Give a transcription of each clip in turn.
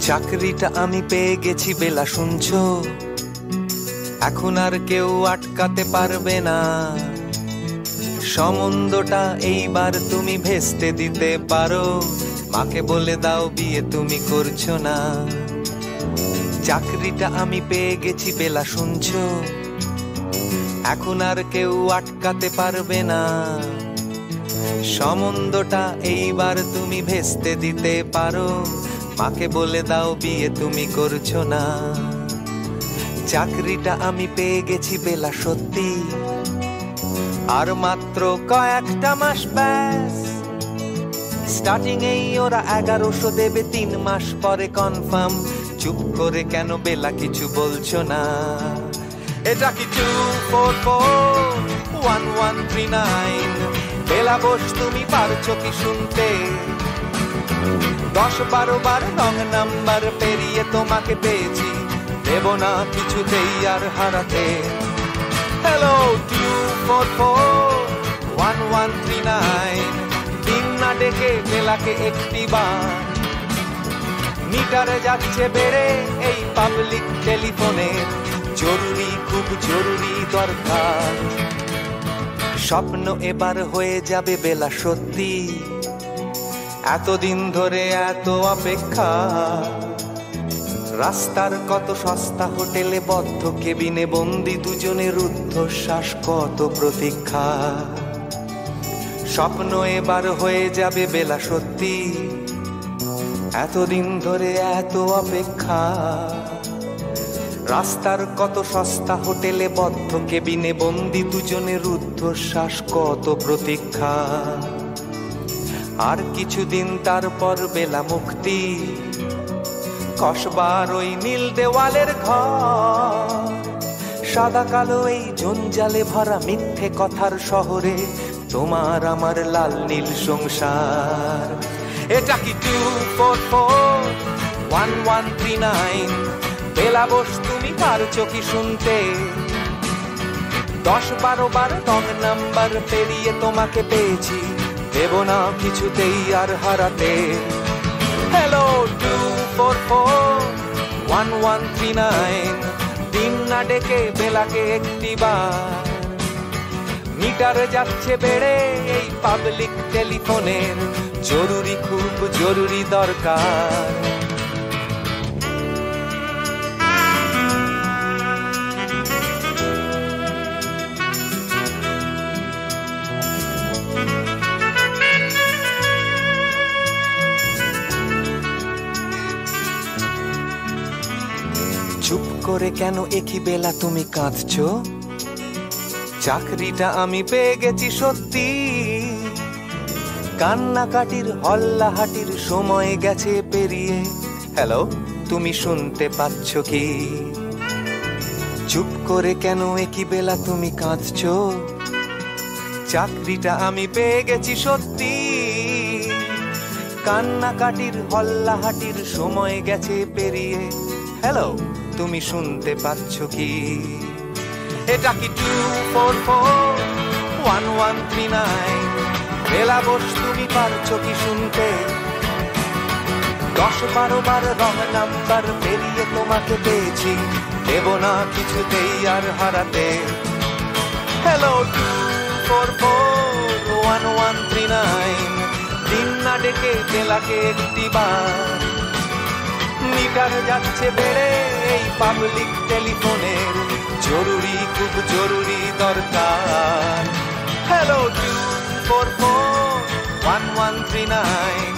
চাকরিটা আমি পেয়ে গেছি বেলা, শুনছো? এখন আর কেউ আটকাতে পারবে না। সম্বন্ধটা এইবার তুমি ভেস্তে দিতে পারো। মাকে বলে দাও বিয়ে তুমি করছো না। চাকরিটা আমি পেয়ে গেছি বেলা, শুনছো? এখন আর কেউ আটকাতে পারবে না। সম্বন্ধটা এইবার তুমি ভেস্তে দিতে পারো। মাকে বলে দাও বিয়ে তুমি করছো না। চাকরিটা আমি পেয়ে গেছি বেলা, সত্যি। আর মাত্র কয়েকটা মাস ব্যাস। স্টার্টিং এই ওরা 1100 দেবে, 3 মাস পরে কনফার্ম। চুপ করে কেন বেলা কিছু বলছো না? এটা কি 2441139? বেলা বোস তুমি পারছো কি শুনতে? 10-12 বার রং নাম্বার পেরিয়ে তোমাকে পেয়েছি, দেব না কিছুতেই আর হারাতে। হ্যালো 2441139, দিন না ডেকে বেলাকে একটি বার। মিটারে যাচ্ছে বেড়ে এই পাবলিক টেলিফোনের, জরুরি খুব জরুরি দরকার। স্বপ্ন এবার হয়ে যাবে বেলা, সত্যি। এতদিন ধরে এত অপেক্ষা। রাস্তার কত সস্তা হোটেলে বদ্ধ কেবিনে বন্দি দুজনের রুদ্ধশ্বাস, কত প্রতীক্ষা। স্বপ্ন এবার হয়ে যাবে বেলা, সত্যি। এতদিন ধরে এত অপেক্ষা। রাস্তার কত সস্তা হোটেলে বদ্ধ কেবিনে বন্দি দুজনের রুদ্ধশ্বাস, কত প্রতীক্ষা। আর কিছুদিন তারপর বেলা মুক্তি। কসবার ওই নীল দেওয়ালের ঘর, সাদা কালো এই জঞ্জালে ভরা মিথ্যে কথার শহরে তোমার আমার লাল নীল সংসার। এটা কি 2441139? বেলা বোস তুমি পারছো কি শুনতে? 10-12 বার রং নাম্বার পেরিয়ে তোমাকে পেয়েছি, দেব না কিছুতেই আর হারাতে। হ্যালো 2441139, দিন না ডেকে বেলাকে একটি বার। মিটার যাচ্ছে বেড়ে এই পাবলিক টেলিফোনের, জরুরি খুব জরুরি দরকার। চুপ করে কেন একই বেলা তুমি কাঁদছো? চাকরিটা আমি পেয়ে গেছি সত্যি। কান্নাকাটির হল্লাহাটির সময় গেছে পেরিয়ে। হ্যালো তুমি শুনতে পাচ্ছ কি? চুপ করে কেন একই বেলা তুমি কাঁদছো? চাকরিটা আমি পেয়ে গেছি সত্যি। কান্নাকাটির হল্লাহাটির সময় গেছে পেরিয়ে। হ্যালো তুমি শুনতে পাচ্ছ কি? এটা কি 2441139? বেলা বোস তুমি পারছো কি শুনতে? 10-12 বার রং নাম্বার পেরিয়ে তোমাকে পেয়েছি, দেব না কিছুতেই আর হারাতে। হ্যালো 2441139, দিন না ডেকে বেলাকে একটি বার। মিটার যাচ্ছে বেড়ে এই পাবলিক টেলিফোনের, জরুরি খুব জরুরি দরকার। হ্যালো 2441139,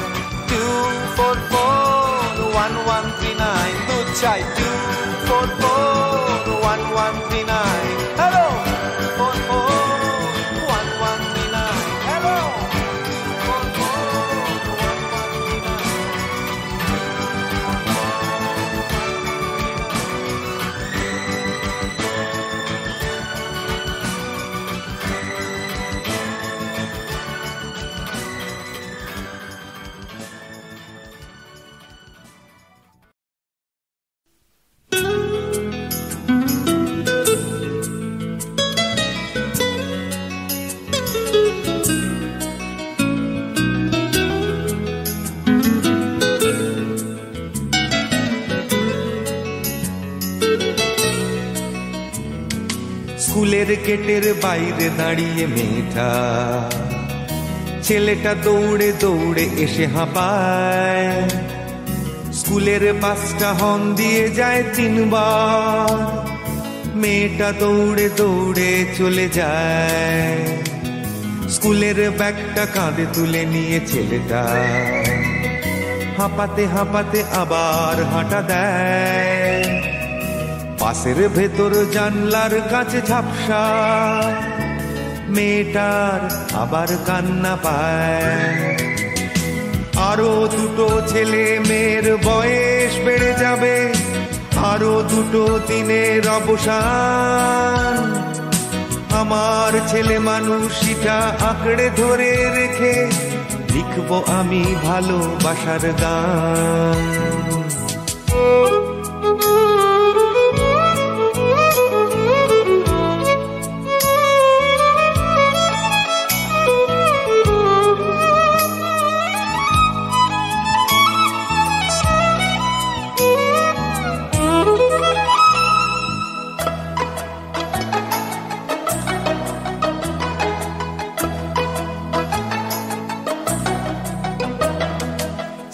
2441139, দুধ চাই 2441139। Hello 2441139, hello 4441139। স্কুলের গেটের বাইরে দাঁড়িয়ে মেয়েটা, ছেলেটা দৌড়ে দৌড়ে এসে হাঁপায়। স্কুলের বাসটা হর্ন দিয়ে যায় 3 বার, মেয়েটা দৌড়ে দৌড়ে চলে যায়। স্কুলের ব্যাগটা কাঁধে তুলে নিয়ে ছেলেটা হাঁপাতে হাঁপাতে আবার হাঁটা দেয়। বাসের ভেতর জানলার কাছে ঝাপসা, মেয়েটার আবার কান্না পায়। আরো 2টো ছেলে মেয়ের বয়স বেড়ে যাবে, আরো 2টো দিনের অবসান। আমার ছেলে মানুষটা আঁকড়ে ধরে রেখে লিখবো আমি ভালোবাসার গান।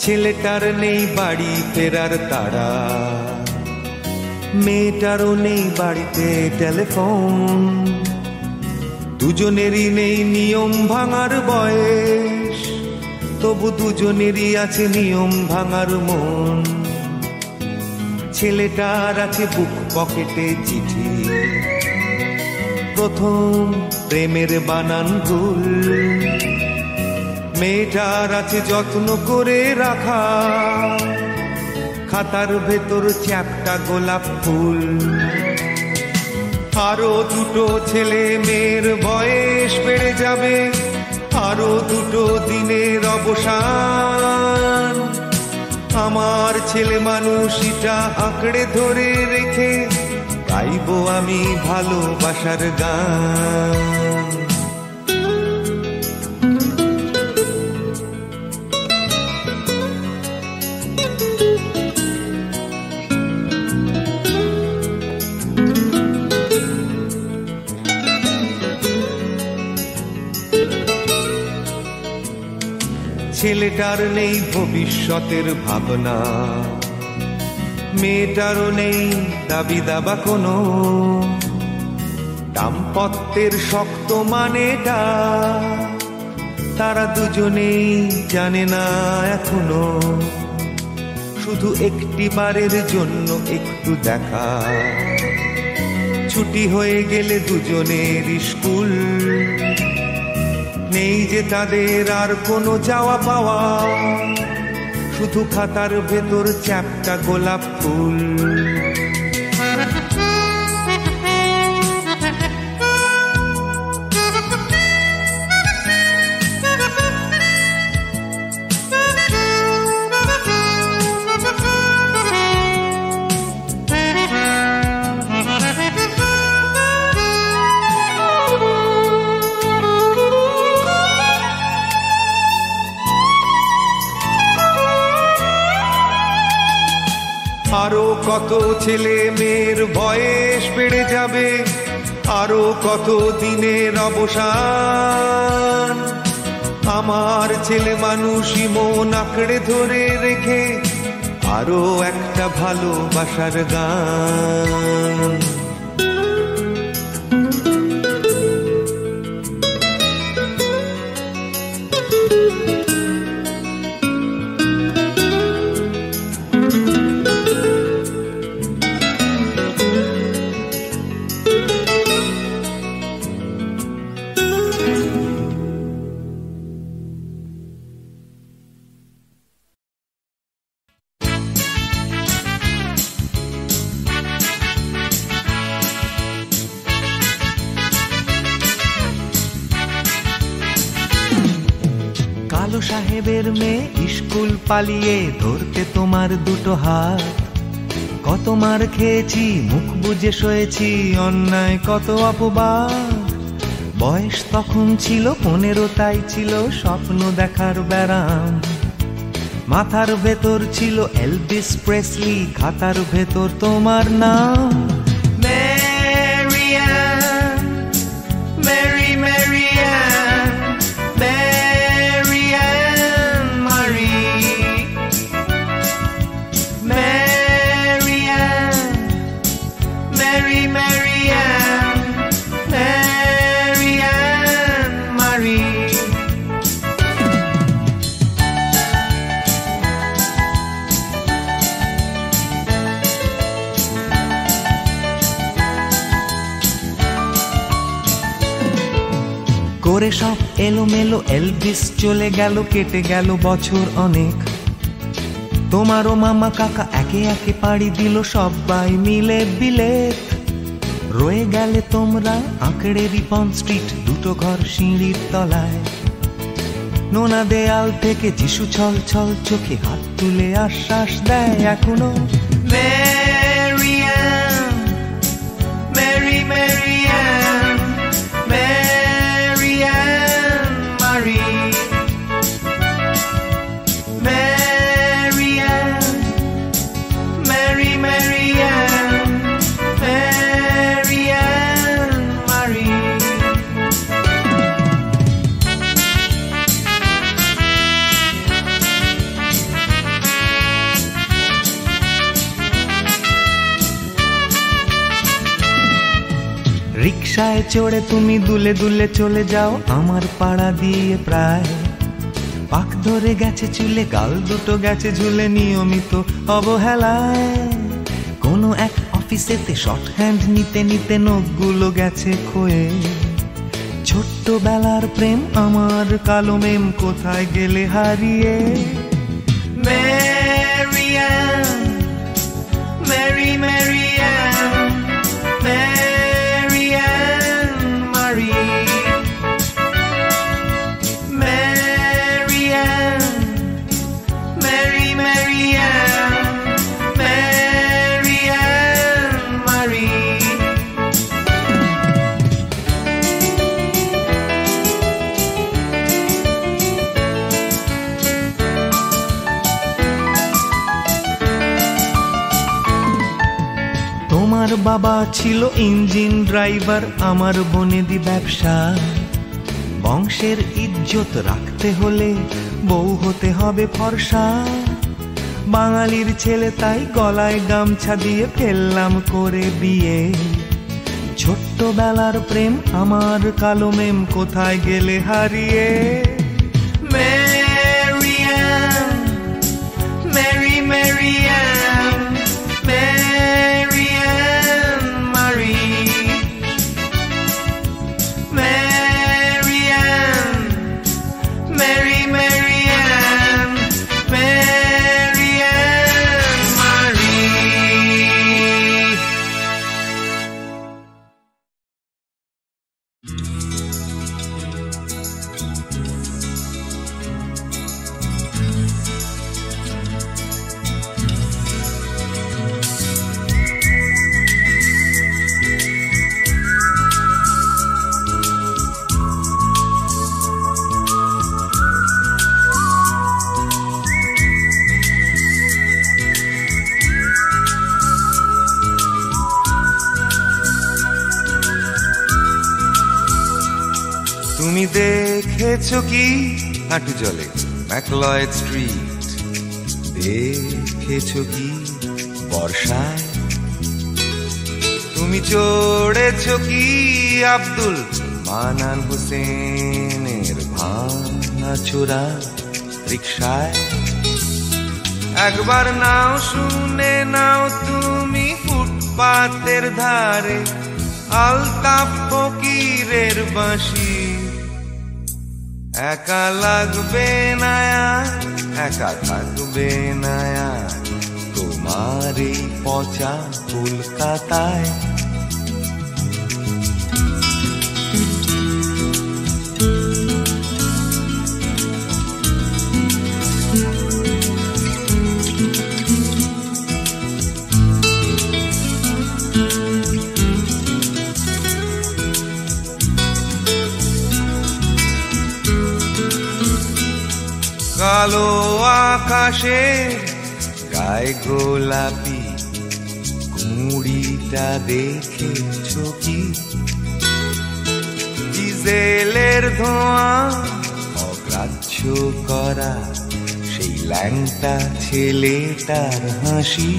ছেলেটার নেই বাড়ি ফেরার তাড়া, মেয়েটারও নেই বাড়িতে টেলিফোন। দুজনেরই নেই নিয়ম ভাঙার বয়স, তবু দুজনেরই আছে নিয়ম ভাঙার মন। ছেলেটার আছে বুক পকেটে চিঠি, প্রথম প্রেমের বানান ভুল। মেয়েটার আছে যত্ন করে রাখা খাতার ভেতর চ্যাপ্টা গোলাপ ফুল। আরো 2টো ছেলে মেয়ের বয়স বেড়ে যাবে, আরো 2টো দিনের অবসান। আমার ছেলে মানুষটা আঁকড়ে ধরে রেখে গাইবো আমি ভালোবাসার গান। ছেলেটার নেই ভবিষ্যতের ভাবনা, মেয়েটারও নেই দাবি দাবা কোনো। দাম্পত্যের শক্ত মানেটা তারা দুজনেই জানে না এখনো। শুধু একটি বারের জন্য একটু দেখা, ছুটি হয়ে গেলে দুজনের স্কুল। নেই যে তাদের আর কোনো যাওয়া পাওয়া, শুধু খাতার ভেতর চ্যাপ্টা গোলাপ ফুল। আরো কত ছেলে মেয়ের বয়স বেড়ে যাবে, আরো কত দিনের অবসান। আমার ছেলে মানুষই মন আঁকড়ে ধরে রেখে আরো একটা ভালোবাসার গান। কালো সাহেবের মেয়ে স্কুল পালিয়ে ধরতে তোমার 2টো হাত। কত মার খেয়েছি, মুখ বুজে সয়েছি, অন্যায় কত অপবাদ। বয়স তখন ছিল 15, তাই ছিল স্বপ্ন দেখার ব্যারাম। মাথার ভেতর ছিল এলভিস প্রেসলি, খাতার ভেতর তোমার নাম। ম্যারিয়ান তোরে সব এলোমেলো এলভিস চলে গেল, কেটে গেল বছর অনেক। তোমারও মামা কাকা একে একে পাড়ি দিল, সবাই মিলে বিলেত। রয়ে গেলে তোমরা আঁকড়ে রিপন স্ট্রিট, দুটো ঘর সিঁড়ির তলায়। নোনা দেয়াল থেকে যিশু ছল ছল চোখে হাত তুলে আশ্বাস দেয় এখনো। Mary Ann, Mary Mary Ann, Mary Ann Marie, Mary Ann, Mary Mary Ann, Mary Ann Marie. রিকশায় চড়ে তুমি দুলে দুলে চলে যাও আমার পাড়া দিয়ে প্রায়। পাক ধরে গেছে চুলে, গাল দুটো গেছে ঝুলে নিয়মিত অবহেলায়। কোনো এক অফিসেতে শর্ট হ্যান্ড নিতে নিতে নখগুলো গেছে ক্ষয়ে। ছোট্টবেলার প্রেম আমার কালো মেম কোথায় গেলে হারিয়ে। Mary Ann, Mary Mary Ann, Mary Ann Marie, Mary Ann, Mary Mary Ann, Mary Ann Marie. তোমার বাবা ছিল ইঞ্জিন ড্রাইভার, আমার বনেদি ব্যবসা। বংশের ইজ্জত রাখতে হলে বউ হতে হবে ফর্সা। বাঙালির ছেলে তাই গলায় গামছা দিয়ে ফেললাম করে বিয়ে। ছোট্টবেলার প্রেম আমার কালো মেম কোথায় গেলে হারিয়ে। Mary Ann, Mary Mary Ann, Mary Ann Marie, Mary Ann, Mary Mary Ann, Mary Ann Marie. তুমি দেখেছো কি হাঁটু জলে ম্যাকলয়েড স্ট্রিট? দেখেছো কি বর্ষায়? তুমি চড়েছো কি আব্দুল মানান হোসেনের ভাঙাচোরা রিকশায়? একবার নাও শুনে নাও তুমি ফুটপাতের ধারে আলতাফ ফকিরের বাঁশি। একা লাগবে না আর, একা থাকবে না আর তোমার এই পচা কলকাতায়। কালো আকাশে গায়ে গোলাপি কুড়িটা দেখেছো কি? ডিজেলের ধোঁয়া অগ্রাহ্য করা সেই ল্যাংটা ছেলেটার হাসি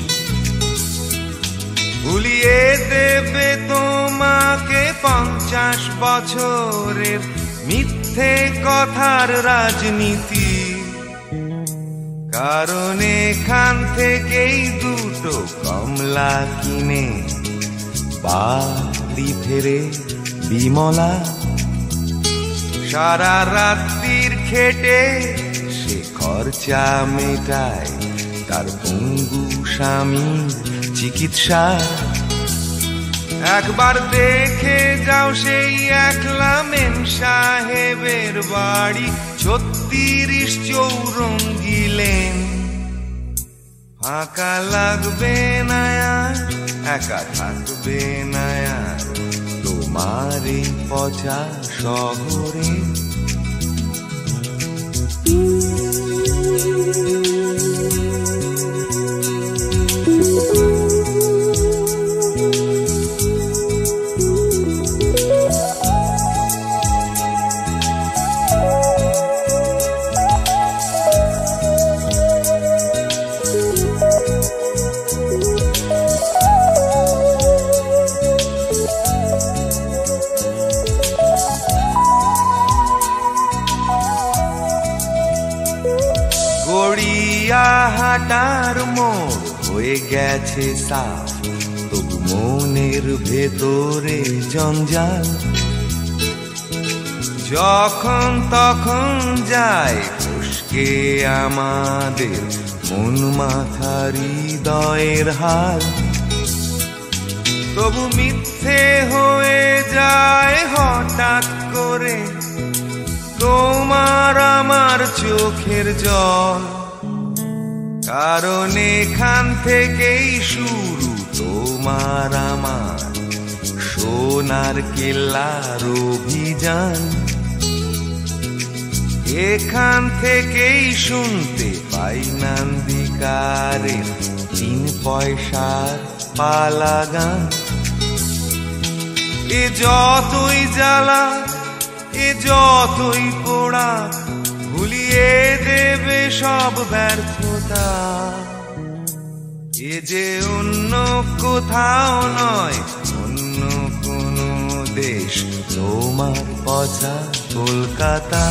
ভুলিয়ে দেবে তোমাকে 50 বছরের মিথ্যে কথার রাজনীতি। কারণ এখান থেকেই দুটো কমলা কিনে বাড়ি ফেরে বিমলা। সারা রাত্রির খেটে সে খরচা মেটায় তার পঙ্গু স্বামীর চিকিৎসা। একবার দেখে যাও সেই একলা মেম সাহেবের বাড়ি, 36 চৌরঙ্গি লেন। ফাঁকা লাগবে না আর, একা থাকবে না আর তোমার এই পচা শহরে। হাটার মোড় হয়ে গেছে সাফ, তবু মনের ভেতরে জঞ্জাল। যখন তখন যায় ফসকে আমাদের মন মাথা হৃদয়ের হাল। তবু মিথ্যে হয়ে যায় হঠাৎ করে তোমার আমার চোখের জল। কারণ এখান থেকেই শুরু তোমার আমার সোনার কেল্লার অভিযান। এখান থেকেই শুনতে পাই নান্দিকারের 3 পয়সার পালা গান। এ যতই জ্বালা, এ যতই পোড়া, ভুলিয়ে দেবে সব ব্যর্থতা। এ যে অন্য কোথাও নয়, অন্য কোনো দেশ, তোমার পচা কলকাতা।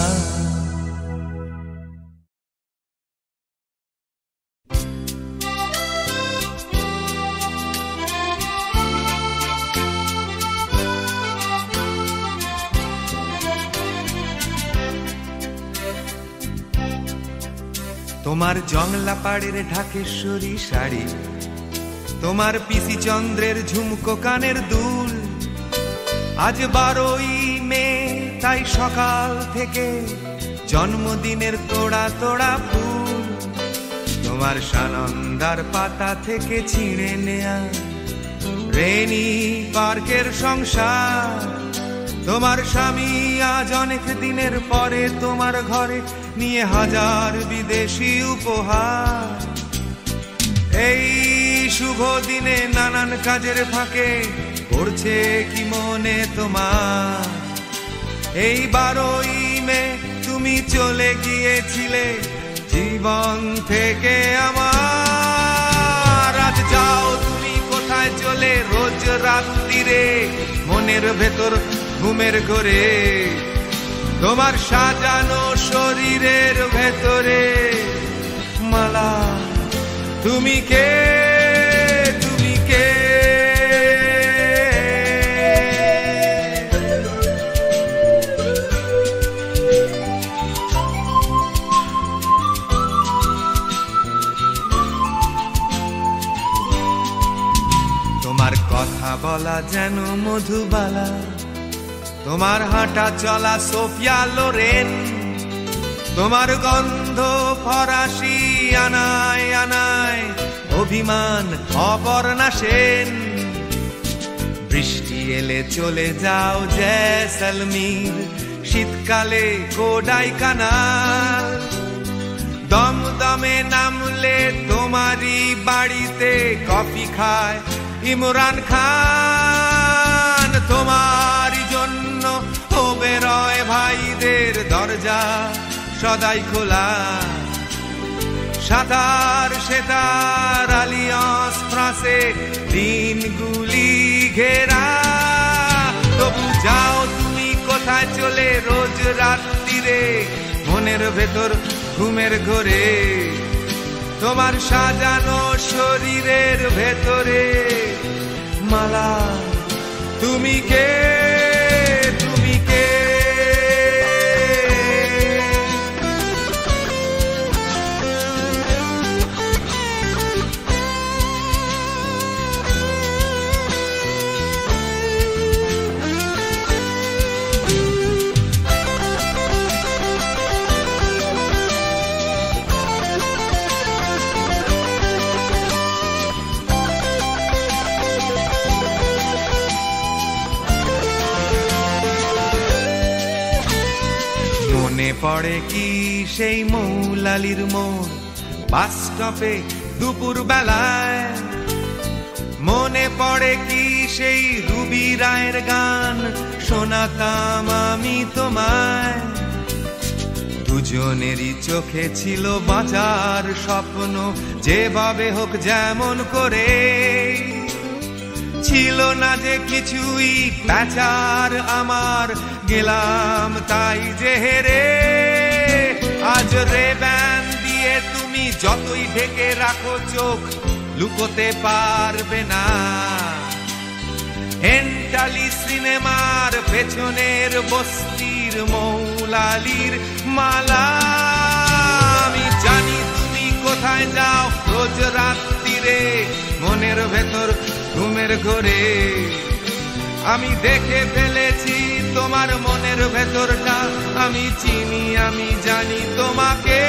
তোমার জংলা পাড়ের ঢাকেশ্বরী শাড়ি, তোমার পিসি চন্দ্রের ঝুমকো কানের দুল। আজ 12ই মে, তাই সকাল থেকে জন্মদিনের তোড়া তোড়া ফুল। তোমার সানন্দার পাতা থেকে ছিঁড়ে নেয়া রেনি পার্কের সংসার। তোমার স্বামী আজ অনেক দিনের পরে তোমার ঘরে নিয়ে হাজার বিদেশি উপহার। এই শুভ দিনে নানান কাজের ফাঁকে করছে কি মনে তোমার? এই 12ই মে তুমি চলে গিয়েছিলে জীবন থেকে আমার। আজ যাও তুমি কোথায় চলে রোজ রাত্রিরে মনের ভেতর ঘুমের ঘরে। তোমার সাজানো শরীরের ভেতরে মালা, তুমি কে, তুমি কে? তোমার কথা বলা যেন মধুবালা, তোমার হাঁটা চলা সোফিয়া লোরেন। তোমার গন্ধ ফরাসি আনায় আনায় অভিমান অপর্ণা সেন। বৃষ্টি এলে চলে যাও জয়সলমীর, শীতকালে কোডাইকানাল। দমদমে নামলে তোমারই বাড়িতে কফি খায় ইমরান খান। তোমারই জন্য ওবেরয় ভাইদের দরজা সদাই খোলা। সাঁতার সেতার আলিয়ান্স ফ্রাঁসে দিনগুলি ঘেরা। তবু যাও তুমি কোথায় চলে রোজ রাত্রিরে মনের ভেতর ঘুমের ঘোরে। তোমার সাজানো শরীরের ভেতরে মালা, তুমি কে, তুমি কে? পড়ে কি সেই মৌলালির মোড় বাস স্টপে দুপুর বেলায়? মনে পড়ে কি সেই রুবি রায়ের গান শোনাতাম আমি তোমায়? দুজনেরই চোখে ছিল বাঁচার স্বপ্ন, যেভাবে হোক যেমন করে। ছিল না যে কিছুই প্যাচার আমার, গেলাম তাই যে হেরে। আজ রেব্যান দিয়ে তুমি যতই ঢেকে রাখো চোখ, লুকোতে পারবে না এন্টালি সিনেমার পেছনের বস্তির মৌলালির মালা। আমি জানি তুমি কোথায় যাও রোজ রাত্রিরে, মনের ভেতর ঘুমের ঘোরে। আমি দেখে ফেলেছি তোমার মনের ভেতরটা, আমি চিনি আমি জানি তোমাকে।